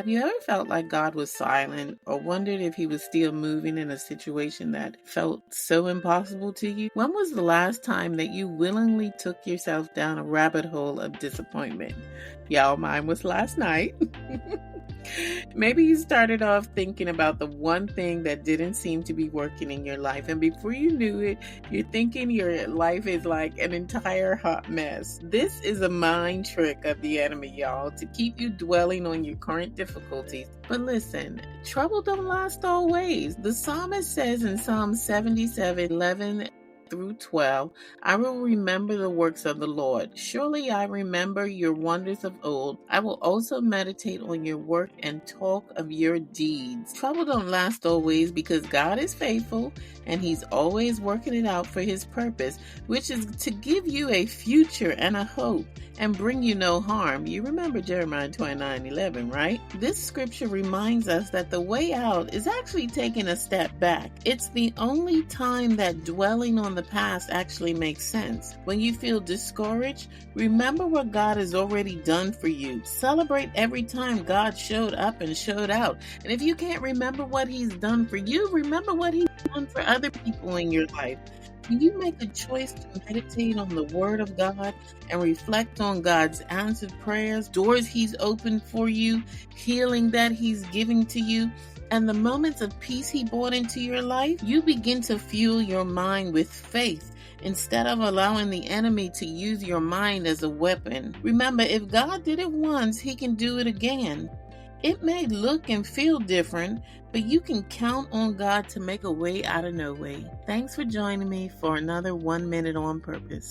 Have you ever felt like God was silent or wondered if he was still moving in a situation that felt so impossible to you? When was the last time that you willingly took yourself down a rabbit hole of disappointment? Y'all, mine was last night. Maybe you started off thinking about the one thing that didn't seem to be working in your life, and before you knew it, you're thinking your life is like an entire hot mess. This is a mind trick of the enemy, y'all, to keep you dwelling on your current difficulties. But listen, trouble don't last always. The psalmist says in Psalm 77:11 through 12, I will remember the works of the Lord. Surely I remember your wonders of old. I will also meditate on your work and talk of your deeds. Trouble don't last always because God is faithful and he's always working it out for his purpose, which is to give you a future and a hope and bring you no harm. You remember Jeremiah 29:11, right? This scripture reminds us that the way out is actually taking a step back. It's the only time that dwelling on the past actually makes sense. When you feel discouraged, remember what God has already done for you. Celebrate every time God showed up and showed out. And if you can't remember what he's done for you, remember what he's done for other people in your life. When you make a choice to meditate on the Word of God and reflect on God's answered prayers, doors he's opened for you, healing that he's giving to you, and the moments of peace he brought into your life, you begin to fuel your mind with faith instead of allowing the enemy to use your mind as a weapon. Remember, if God did it once, he can do it again. It may look and feel different, but you can count on God to make a way out of no way. Thanks for joining me for another 1 Minute on Purpose.